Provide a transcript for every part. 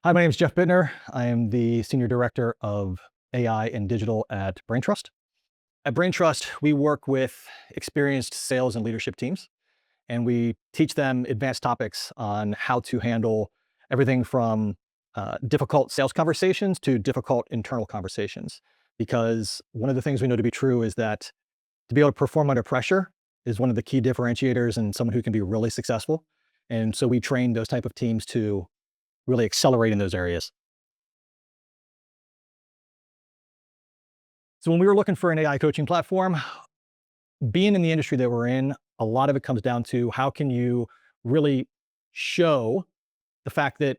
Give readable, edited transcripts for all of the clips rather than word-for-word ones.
Hi, my name is Jeff Bittner. I am the Senior Director of AI and Digital at Braintrust. At Braintrust, we work with experienced sales and leadership teams, and we teach them advanced topics on how to handle everything from difficult sales conversations to difficult internal conversations. Because one of the things we know to be true is that to be able to perform under pressure is one of the key differentiators and someone who can be really successful. And so we train those type of teams to really accelerate in those areas. So when we were looking for an AI coaching platform, being in the industry that we're in, a lot of it comes down to how can you really show the fact that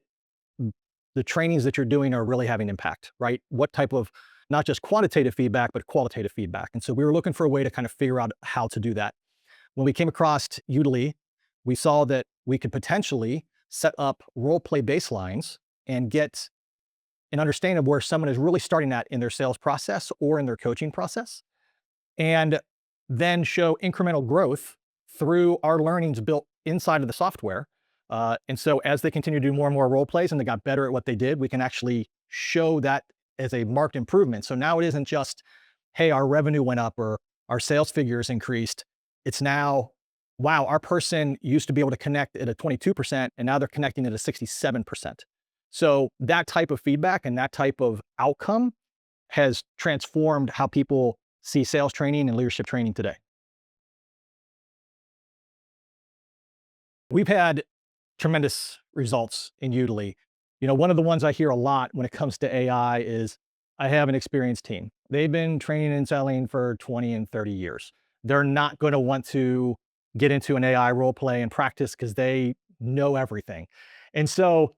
the trainings that you're doing are really having impact, right? What type of not just quantitative feedback, but qualitative feedback. And so we were looking for a way to kind of figure out how to do that. When we came across Yoodli, we saw that we could potentially set up role play baselines and get an understanding of where someone is really starting at in their sales process or in their coaching process, and then show incremental growth through our learnings built inside of the software. And so as they continue to do more and more role plays and they got better at what they did, we can actually show that as a marked improvement. So now it isn't just, hey, our revenue went up or our sales figures increased. It's now, wow, our person used to be able to connect at a 22% and now they're connecting at a 67%. So that type of feedback and that type of outcome has transformed how people see sales training and leadership training today. We've had tremendous results in Udemy. One of the ones I hear a lot when it comes to AI is I have an experienced team. They've been training and selling for 20 and 30 years. They're not going to want to get into an AI role play and practice because they know everything. And so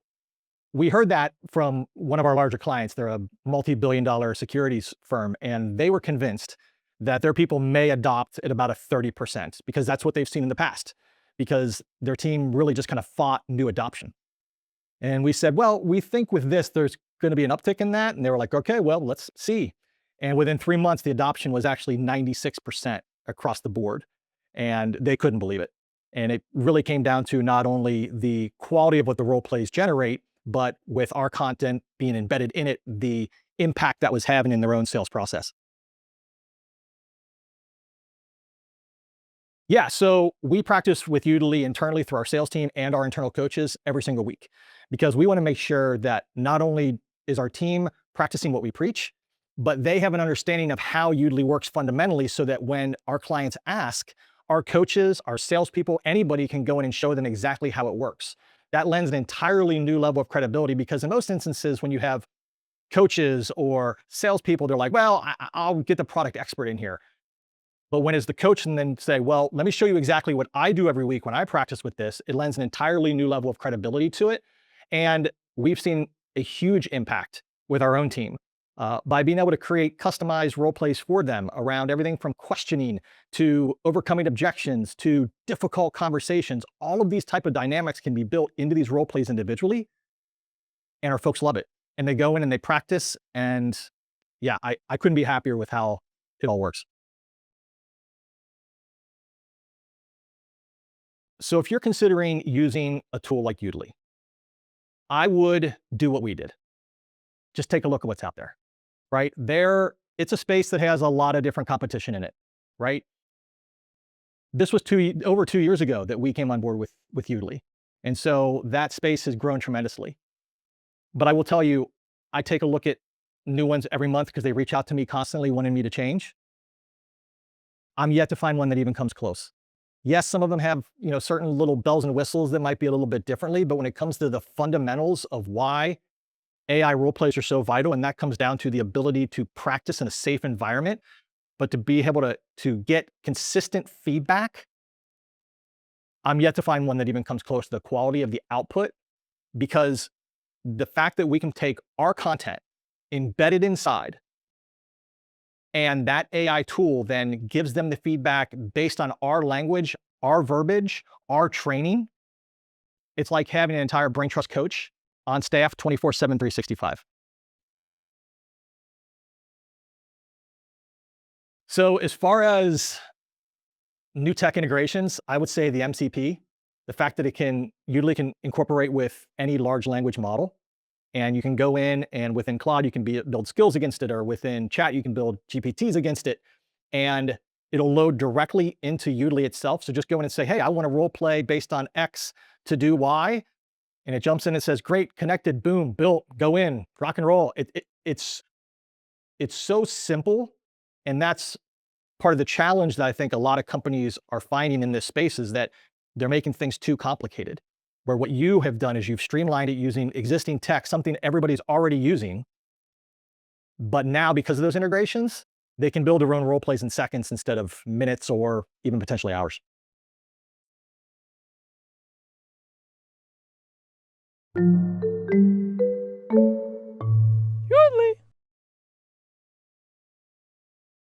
we heard that from one of our larger clients. They're a multi-billion-dollar securities firm, and they were convinced that their people may adopt at about a 30% because that's what they've seen in the past, because their team really just kind of fought new adoption. And we said, well, we think with this, there's going to be an uptick in that. And they were like, okay, well, let's see. And within 3 months, the adoption was actually 96% across the board. And they couldn't believe it. And it really came down to not only the quality of what the role plays generate, but with our content being embedded in it, the impact that was having in their own sales process. Yeah, so we practice with Udemy internally through our sales team and our internal coaches every single week, because we want to make sure that not only is our team practicing what we preach, but they have an understanding of how Udemy works fundamentally so that when our clients ask, our coaches, our salespeople, anybody can go in and show them exactly how it works. That lends an entirely new level of credibility, because in most instances, when you have coaches or salespeople, they're like, well, I'll get the product expert in here. But when it's the coach and then say, well, let me show you exactly what I do every week when I practice with this, it lends an entirely new level of credibility to it. And we've seen a huge impact with our own team by being able to create customized role plays for them around everything from questioning to overcoming objections to difficult conversations. All of these type of dynamics can be built into these role plays individually, and our folks love it. And they go in and they practice. And yeah, I couldn't be happier with how it all works. So if you're considering using a tool like Yoodli, I would do what we did. Just take a look at what's out there, right? It's a space that has a lot of different competition in it, right? This was over 2 years ago that we came on board with Yoodli. And so that space has grown tremendously. But I will tell you, I take a look at new ones every month because they reach out to me constantly wanting me to change. I'm yet to find one that even comes close. Yes, some of them have, certain little bells and whistles that might be a little bit differently, but when it comes to the fundamentals of why AI role plays are so vital, and that comes down to the ability to practice in a safe environment, but to be able to get consistent feedback, I'm yet to find one that even comes close to the quality of the output, because the fact that we can take our content embedded inside, and that AI tool then gives them the feedback based on our language, our verbiage, our training. It's like having an entire Braintrust coach on staff 24/7, 365. So as far as new tech integrations, I would say the MCP, the fact that it can usually can incorporate with any large language model. And you can go in and within Claude, you can build skills against it, or within chat, you can build GPTs against it. And it'll load directly into Yoodli itself. So just go in and say, hey, I want to role play based on X to do Y. And it jumps in and says, great, connected, boom, built, go in, rock and roll. It's so simple. And that's part of the challenge that I think a lot of companies are finding in this space, is that they're making things too complicated. Where what you have done is you've streamlined it using existing tech, something everybody's already using. But now, because of those integrations, they can build their own role plays in seconds instead of minutes or even potentially hours.